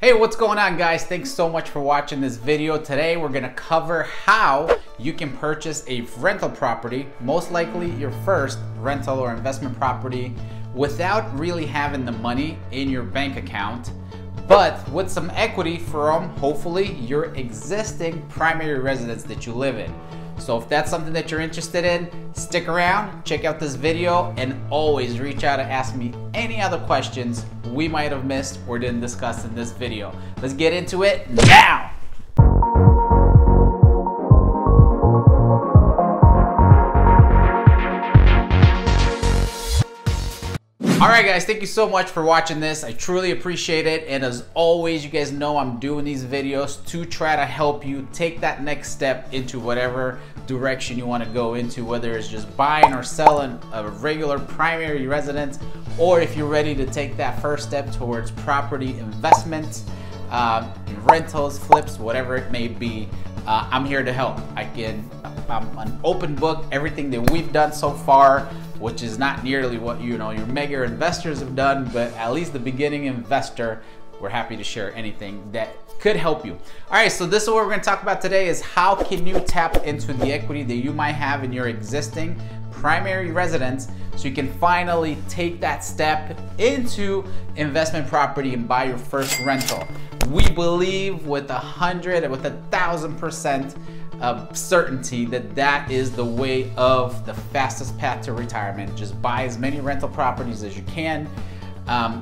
Hey, what's going on, guys? Thanks so much for watching this video. Today we're gonna cover how you can purchase a rental property, most likely your first rental or investment property, without really having the money in your bank account, but with some equity from hopefully your existing primary residence that you live in. So if that's something that you're interested in, stick around, check out this video, and always reach out and ask me any other questions we might have missed or didn't discuss in this video. Let's get into it now. Alright guys, thank you so much for watching this. I truly appreciate it, and as always, you guys know I'm doing these videos to try to help you take that next step into whatever direction you want to go into, whether it's just buying or selling a regular primary residence, or if you're ready to take that first step towards property investment, rentals, flips, whatever it may be. I'm here to help. I'm an open book. Everything that we've done so far, which is not nearly what your mega investors have done, but at least the beginning investor, we're happy to share anything that could help you. All right, so this is what we're gonna talk about today, is how can you tap into the equity that you might have in your existing primary residence so you can finally take that step into investment property and buy your first rental. We believe with 1,000% of certainty that is the way of the fastest path to retirement. Just buy as many rental properties as you can.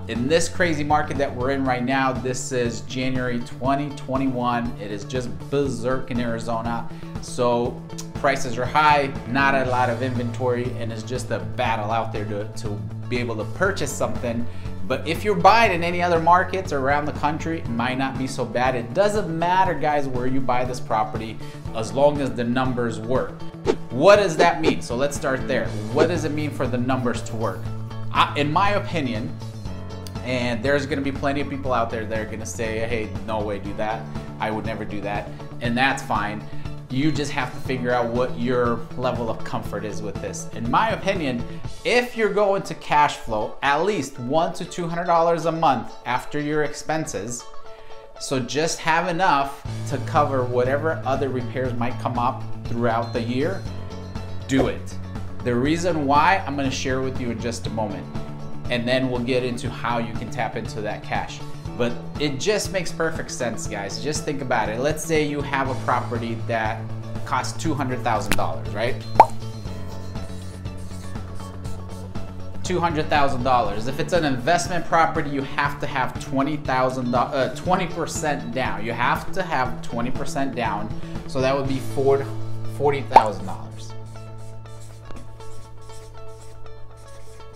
In this crazy market that we're in right now, this is January 2021. It is just berserk in Arizona. So prices are high, not a lot of inventory, and it's just a battle out there to be able to purchase something. But if you're buying in any other markets around the country, it might not be so bad. It doesn't matter, guys, where you buy this property, as long as the numbers work. What does that mean? So let's start there. What does it mean for the numbers to work? In my opinion, and there's gonna be plenty of people out there that are gonna say, hey, no way, do that. I would never do that, and that's fine. You just have to figure out what your level of comfort is with this. In my opinion, if you're going to cash flow at least $100 to $200 a month after your expenses, so just have enough to cover whatever other repairs might come up throughout the year, do it. The reason why, I'm gonna share with you in just a moment, and then we'll get into how you can tap into that cash. But it just makes perfect sense, guys. Just think about it. Let's say you have a property that costs $200,000, right? $200,000. If it's an investment property, you have to have $20% down. You have to have 20% down. So that would be $40,000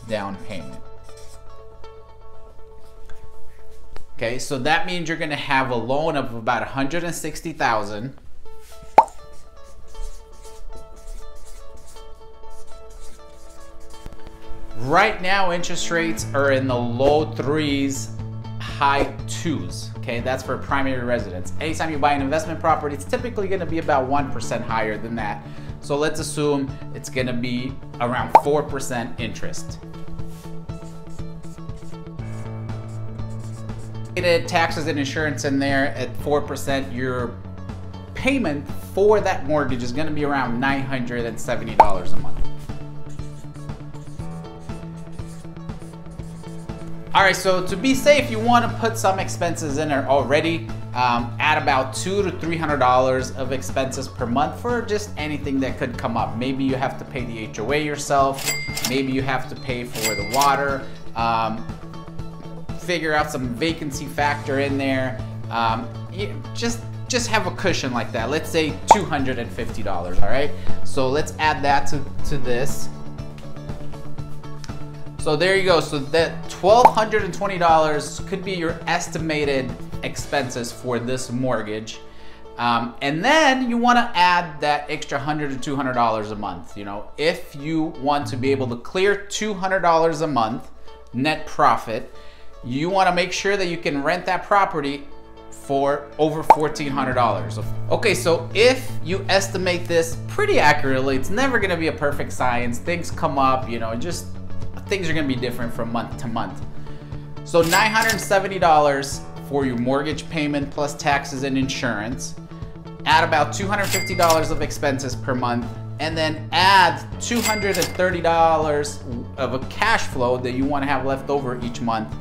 down payment. Okay, so that means you're gonna have a loan of about $160,000. Right now, interest rates are in the low 3s, high 2s. Okay, that's for primary residence. Anytime you buy an investment property, it's typically gonna be about 1% higher than that. So let's assume it's gonna be around 4% interest. Taxes and insurance in there at 4%, your payment for that mortgage is going to be around $970 a month. All right, so to be safe, you want to put some expenses in there already. Add about $200 to $300 of expenses per month for just anything that could come up. Maybe you have to pay the HOA yourself. Maybe you have to pay for the water. Figure out some vacancy factor in there. Just have a cushion like that. Let's say $250, all right? So let's add that to this. So there you go. So that $1,220 could be your estimated expenses for this mortgage. And then you want to add that extra $100 to $200 a month. If you want to be able to clear $200 a month net profit, you want to make sure that you can rent that property for over $1,400. Okay, so if you estimate this pretty accurately, it's never going to be a perfect science. Things come up, just things are going to be different from month to month. So $970 for your mortgage payment plus taxes and insurance, add about $250 of expenses per month, and then add $230 of a cash flow that you want to have left over each month.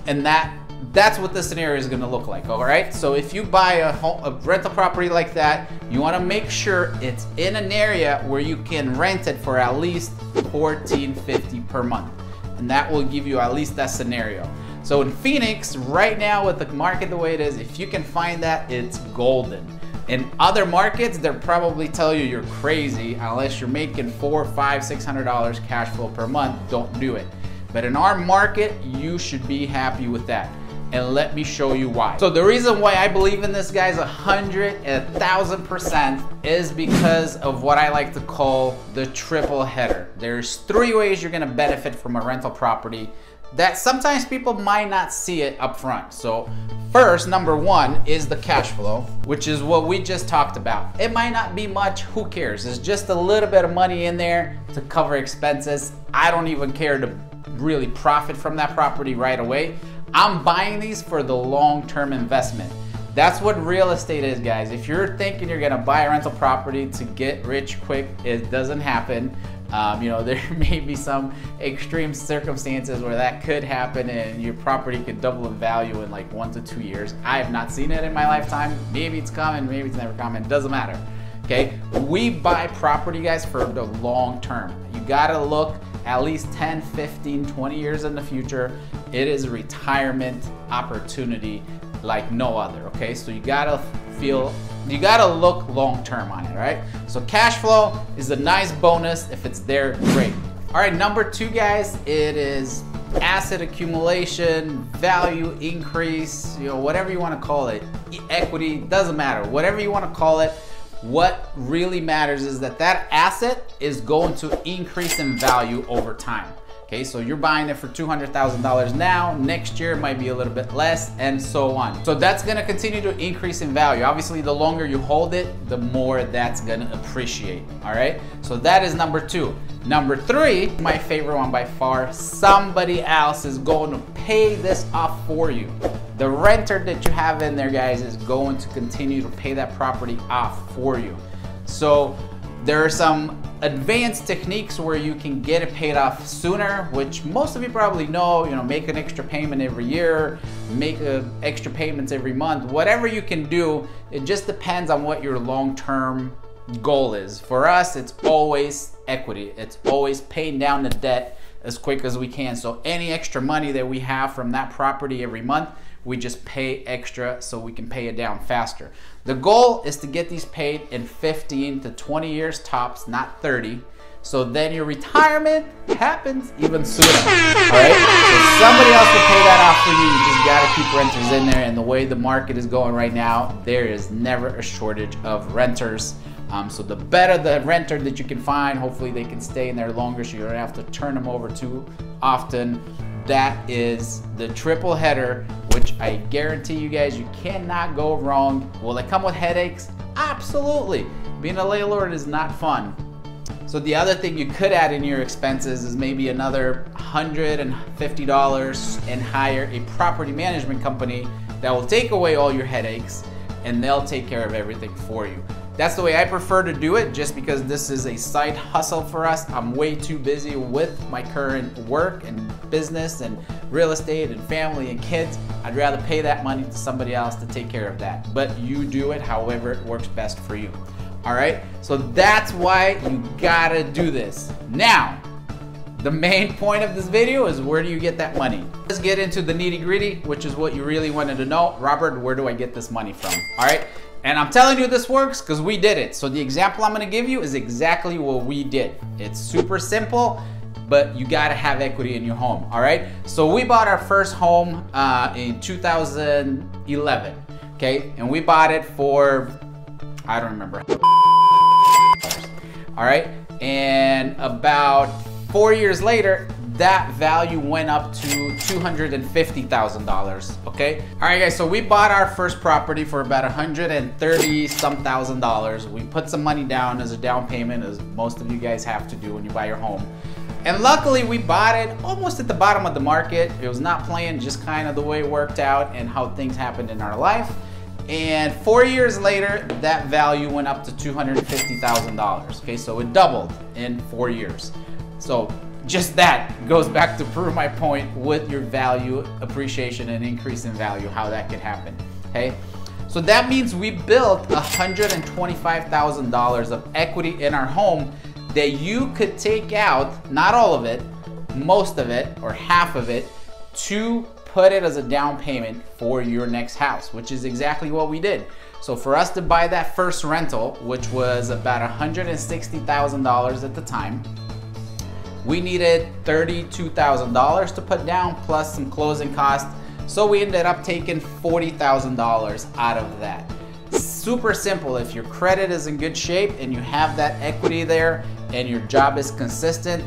And that's what the scenario is going to look like. All right, so if you buy a rental property like that, you want to make sure it's in an area where you can rent it for at least $14.50 per month, and that will give you at least that scenario. So in Phoenix right now, with the market the way it is, if you can find that, it's golden. In other markets, they'll probably tell you you're crazy unless you're making $400, $500, $600 cash flow per month. Don't do it. But in our market, you should be happy with that. And let me show you why. So the reason why I believe in this, guys, 1,000% is because of what I like to call the triple header. There's 3 ways you're gonna benefit from a rental property that sometimes people might not see it up front. So first, number 1 is the cash flow, which is what we just talked about. It might not be much, who cares? It's just a little bit of money in there to cover expenses. I don't even care to really profit from that property right away. I'm buying these for the long-term investment. That's what real estate is, guys. If you're thinking you're gonna buy a rental property to get rich quick, it doesn't happen. You know, there may be some extreme circumstances where that could happen and your property could double in value in like 1 to 2 years. I have not seen it in my lifetime. Maybe it's coming, maybe it's never coming, doesn't matter. Okay, we buy property, guys, for the long term. You gotta look at least 10, 15, 20 years in the future. It is a retirement opportunity like no other, okay? So you gotta look long-term on it, right? So cash flow is a nice bonus. If it's there, great. All right, number 2, guys, it is asset accumulation, value increase, you know, whatever you wanna call it, equity, doesn't matter, whatever you wanna call it. What really matters is that that asset is going to increase in value over time. Okay, so you're buying it for $200,000 now, next year it might be a little bit less, and so on. So that's gonna continue to increase in value. Obviously, the longer you hold it, the more that's gonna appreciate, all right? So that is number 2. Number 3, my favorite one by far, somebody else is going to pay this off for you. The renter that you have in there, guys, is going to continue to pay that property off for you. So there are some advanced techniques where you can get it paid off sooner, which most of you probably know, you know, make an extra payment every year, make extra payments every month, whatever you can do. It just depends on what your long-term goal is. For us, it's always equity. It's always paying down the debt as quick as we can. So any extra money that we have from that property every month, we just pay extra so we can pay it down faster. The goal is to get these paid in 15 to 20 years tops, not 30. So then your retirement happens even sooner, all right? So somebody else will pay that off for you. You just gotta keep renters in there, and the way the market is going right now, there is never a shortage of renters. So the better the renter that you can find, hopefully they can stay in there longer so you don't have to turn them over too often. That is the triple header, which I guarantee you guys, you cannot go wrong. Will it come with headaches? Absolutely. Being a landlord is not fun. So the other thing you could add in your expenses is maybe another $150 and hire a property management company that will take away all your headaches and they'll take care of everything for you. That's the way I prefer to do it, just because this is a side hustle for us. I'm way too busy with my current work and business and real estate and family and kids. I'd rather pay that money to somebody else to take care of that. But you do it however it works best for you. All right, so that's why you gotta do this. Now, the main point of this video is, where do you get that money? Let's get into the nitty gritty, which is what you really wanted to know. Robert, where do I get this money from? All right, and I'm telling you this works because we did it. So the example I'm gonna give you is exactly what we did. It's super simple, but you gotta have equity in your home, all right? So we bought our first home in 2011, okay? And we bought it for, I don't remember. All right, and about 4 years later, that value went up to $250,000, okay? All right, guys, so we bought our first property for about $130-some thousand. We put some money down as a down payment, as most of you guys have to do when you buy your home. And luckily we bought it almost at the bottom of the market. It was not planned, just kind of the way it worked out and how things happened in our life. And 4 years later, that value went up to $250,000. Okay, so it doubled in 4 years. So just that goes back to prove my point with your value appreciation and increase in value, how that can happen. Okay, so that means we built $125,000 of equity in our home that you could take out, not all of it, most of it, or half of it, to put it as a down payment for your next house, which is exactly what we did. So for us to buy that first rental, which was about $160,000 at the time, we needed $32,000 to put down plus some closing costs. So we ended up taking $40,000 out of that. Super simple. If your credit is in good shape and you have that equity there and your job is consistent,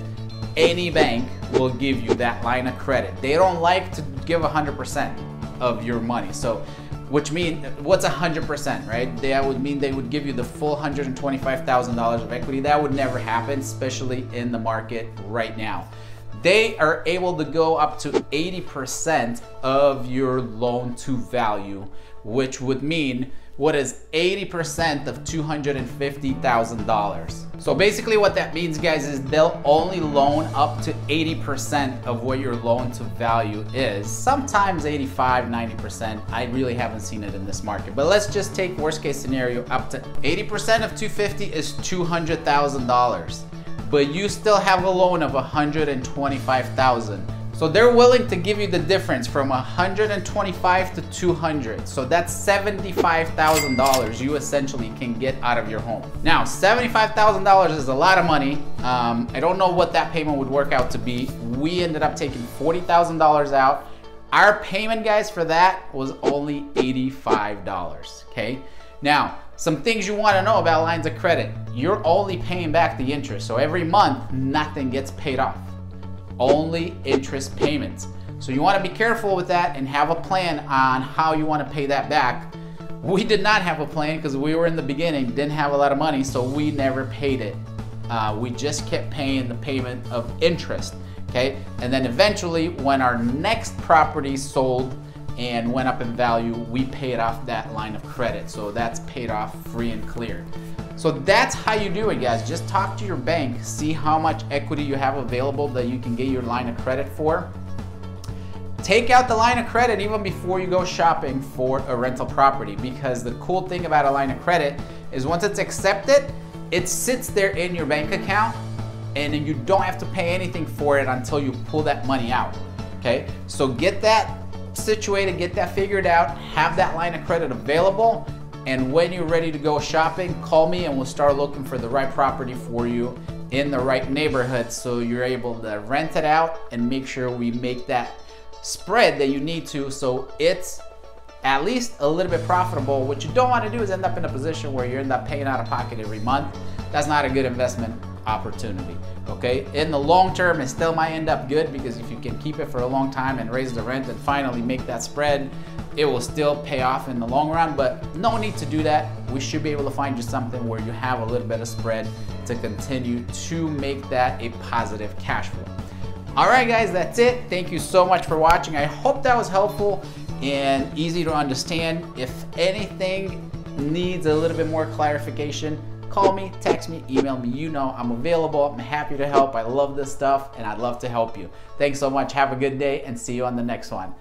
any bank will give you that line of credit. They don't like to give 100% of your money. So, which means, what's 100%, right? That would mean they would give you the full $125,000 of equity. That would never happen, especially in the market right now. They are able to go up to 80% of your loan to value, which would mean, what is 80% of $250,000? So basically what that means, guys, is they'll only loan up to 80% of what your loan to value is. Sometimes 85, 90%. I really haven't seen it in this market. But let's just take worst case scenario, up to 80% of 250 is $200,000. But you still have a loan of $125,000. So they're willing to give you the difference from 125 to 200. So that's $75,000 you essentially can get out of your home. Now, $75,000 is a lot of money. I don't know what that payment would work out to be. We ended up taking $40,000 out. Our payment, guys, for that was only $85, okay? Now, some things you want to know about lines of credit. You're only paying back the interest. So every month, nothing gets paid off. Only interest payments. So you want to be careful with that and have a plan on how you want to pay that back. We did not have a plan because we were in the beginning, didn't have a lot of money, so we never paid it. We just kept paying the payment of interest, okay? And then eventually, when our next property sold and went up in value, we paid off that line of credit. So that's paid off free and clear. So that's how you do it, guys. Just talk to your bank, see how much equity you have available that you can get your line of credit for. Take out the line of credit even before you go shopping for a rental property, because the cool thing about a line of credit is once it's accepted, it sits there in your bank account and then you don't have to pay anything for it until you pull that money out, okay? So get that situated, get that figured out, have that line of credit available. And when you're ready to go shopping, call me and we'll start looking for the right property for you in the right neighborhood so you're able to rent it out and make sure we make that spread that you need to so it's at least a little bit profitable. What you don't want to do is end up in a position where you end up paying out of pocket every month. That's not a good investment opportunity, okay? In the long term, it still might end up good because if you can keep it for a long time and raise the rent and finally make that spread, it will still pay off in the long run, but no need to do that. We should be able to find you something where you have a little bit of spread to continue to make that a positive cash flow. All right, guys, that's it. Thank you so much for watching. I hope that was helpful and easy to understand. If anything needs a little bit more clarification, call me, text me, email me. You know I'm available. I'm happy to help. I love this stuff and I'd love to help you. Thanks so much. Have a good day and see you on the next one.